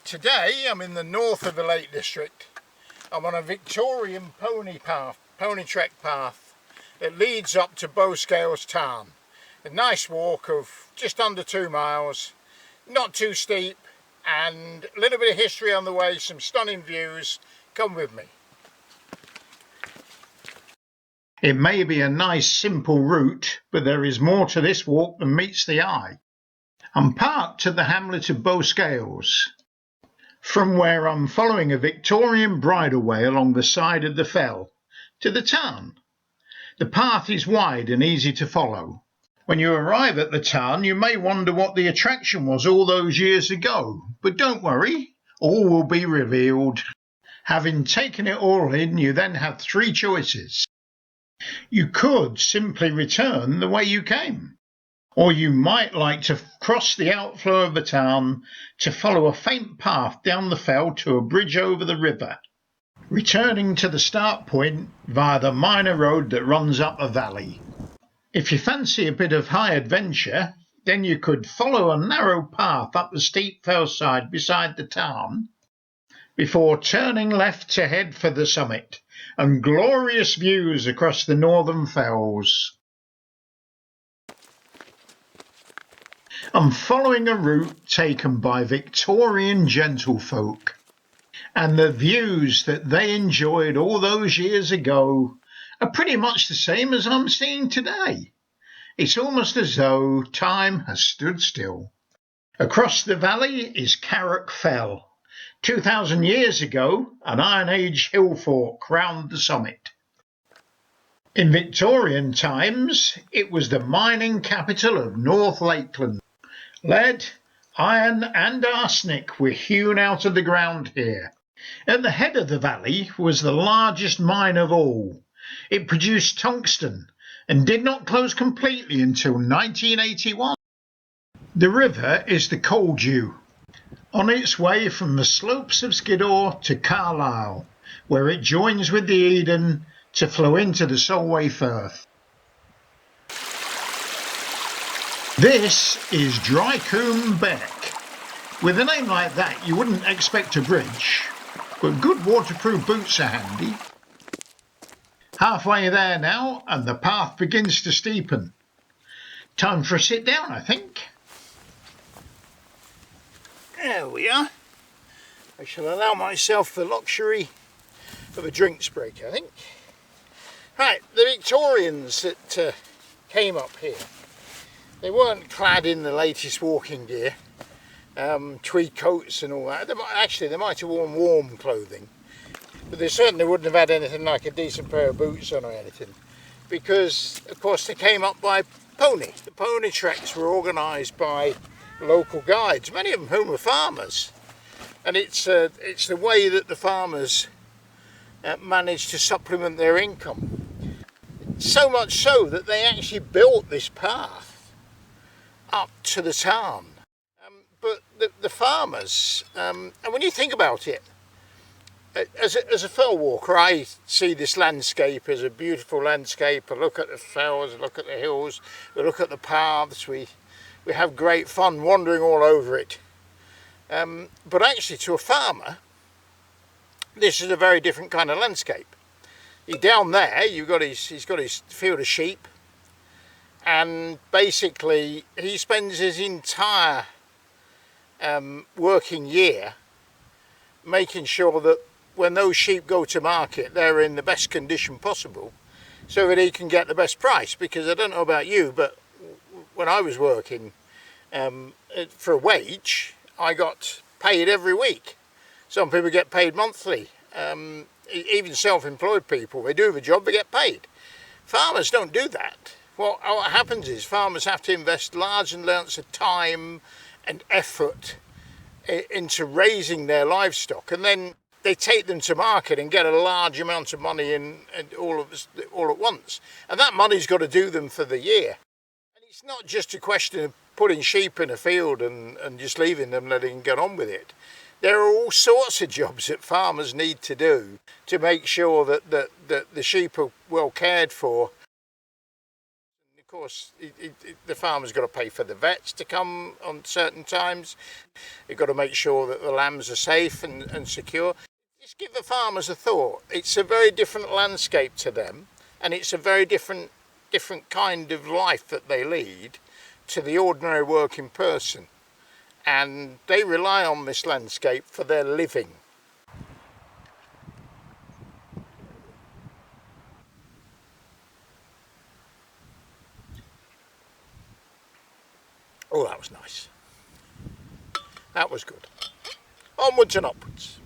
Today I'm in the north of the Lake District. I'm on a Victorian pony trek path that leads up to Bowscale Tarn. A nice walk of just under 2 miles, not too steep, and a little bit of history on the way, some stunning views. Come with me. It may be a nice simple route, but there is more to this walk than meets the eye. I'm parked at the hamlet of Bowscales, from where I'm following a Victorian bridleway along the side of the fell to the tarn. The path is wide and easy to follow. When you arrive at the tarn, you may wonder what the attraction was all those years ago, but don't worry, all will be revealed. Having taken it all in, you then have 3 choices. You could simply return the way you came, or you might like to cross the outflow of the tarn to follow a faint path down the fell to a bridge over the river, returning to the start point via the minor road that runs up a valley. If you fancy a bit of high adventure, then you could follow a narrow path up the steep fellside beside the tarn before turning left to head for the summit and glorious views across the northern fells. I'm following a route taken by Victorian gentlefolk, and the views that they enjoyed all those years ago are pretty much the same as I'm seeing today. It's almost as though time has stood still. Across the valley is Fell. 2,000 years ago, an Iron Age hill fork crowned the summit. In Victorian times, it was the mining capital of North Lakeland. Lead, iron and arsenic were hewn out of the ground here. At the head of the valley was the largest mine of all. It produced tungsten and did not close completely until 1981. The river is the Coldew, on its way from the slopes of Skiddaw to Carlisle, where it joins with the Eden to flow into the Solway Firth. This is Drycombe Beck. With a name like that, you wouldn't expect a bridge, but good waterproof boots are handy. Halfway there now, and the path begins to steepen. Time for a sit down, I think. There we are. I shall allow myself the luxury of a drinks break, I think. Right, the Victorians that came up here, they weren't clad in the latest walking gear, tweed coats and all that. They might have worn warm clothing, but they certainly wouldn't have had anything like a decent pair of boots on or anything, because of course they came up by pony. The pony treks were organised by local guides, many of them whom were farmers, and it's the way that the farmers managed to supplement their income. So much so that they actually built this path up to the tarn. But the farmers, and when you think about it, as a fell walker, I see this landscape as a beautiful landscape. I look at the fells, I look at the hills, I look at the paths, we have great fun wandering all over it. But actually to a farmer, this is a very different kind of landscape. Down there, he's got his field of sheep, and basically he spends his entire working year making sure that when those sheep go to market, they're in the best condition possible so that he can get the best price. Because I don't know about you, but when I was working for a wage, I got paid every week. Some people get paid monthly. Even self-employed people, they do the job, they get paid. Farmers don't do that. Well, what happens is farmers have to invest large amounts of time and effort into raising their livestock, and then they take them to market and get a large amount of money in all at once. And that money's got to do them for the year. And it's not just a question of putting sheep in a field and just leaving them, letting them get on with it. There are all sorts of jobs that farmers need to do to make sure that the sheep are well cared for. course, the farmer's got to pay for the vets to come on certain times. You've got to make sure that the lambs are safe and secure. Just give the farmers a thought. It's a very different landscape to them, and it's a very different kind of life that they lead to the ordinary working person. And they rely on this landscape for their living. Oh, that was nice. That was good. Onwards and upwards.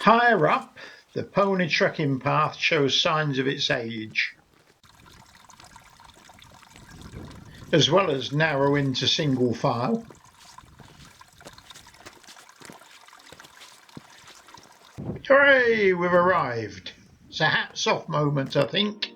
Higher up, the pony trekking path shows signs of its age, as well as narrowing to single file. Hooray, we've arrived. It's a hats off moment, I think.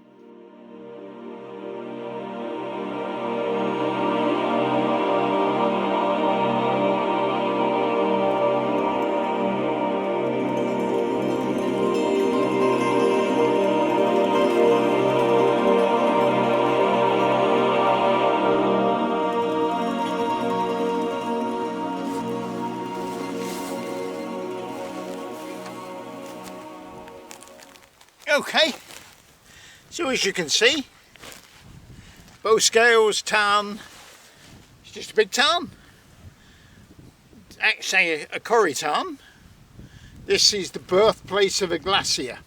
Okay, so as you can see, Bowscale Tarn, it's just a big tarn. It's actually a corrie tarn. This is the birthplace of a glacier.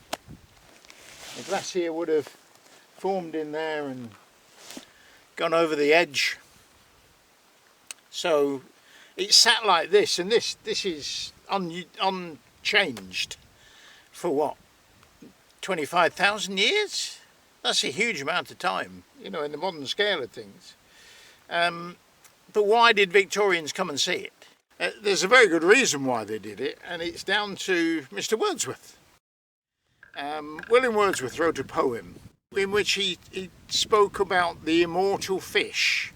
The glacier would have formed in there and gone over the edge. So it's sat like this, and this is unchanged for what? 25,000 years? That's a huge amount of time, you know, in the modern scale of things. But why did Victorians come and see it? There's a very good reason why they did it, and it's down to Mr. Wordsworth. William Wordsworth wrote a poem in which he spoke about the immortal fish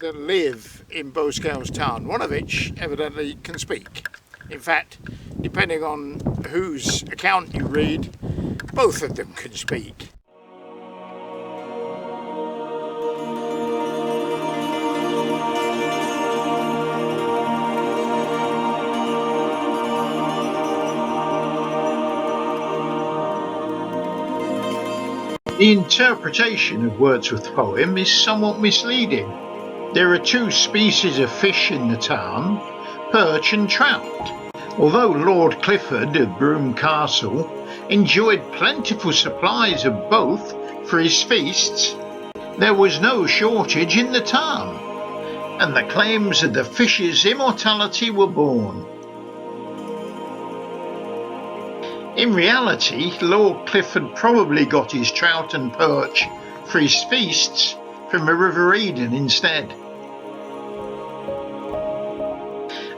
that live in Bowscale Tarn, one of which evidently can speak. In fact, depending on whose account you read, both of them can speak. The interpretation of Wordsworth's poem is somewhat misleading. There are two species of fish in the tarn, perch and trout. Although Lord Clifford of Brougham Castle enjoyed plentiful supplies of both for his feasts, there was no shortage in the tarn, and the claims of the fish's immortality were born. In reality, Lord Clifford probably got his trout and perch for his feasts from the River Eden instead.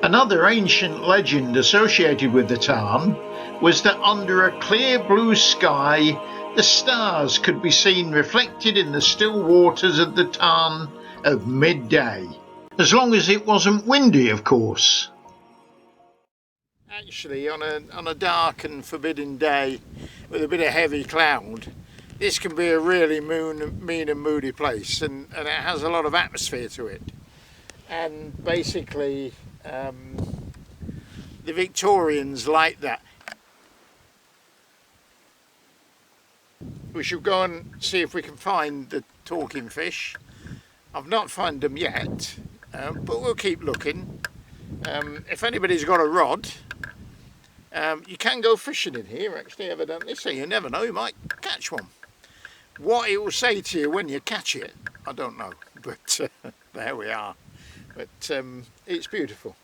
Another ancient legend associated with the tarn was that under a clear blue sky, the stars could be seen reflected in the still waters of the tarn at midday, as long as it wasn't windy, of course. Actually, on a dark and forbidding day with a bit of heavy cloud, this can be a really mean and moody place, and it has a lot of atmosphere to it. And basically, the Victorians like that. We should go and see if we can find the talking fish. I've not found them yet, but we'll keep looking. If anybody's got a rod, you can go fishing in here actually, evidently, so you never know, you might catch one. What it will say to you when you catch it, I don't know, but there we are. But it's beautiful.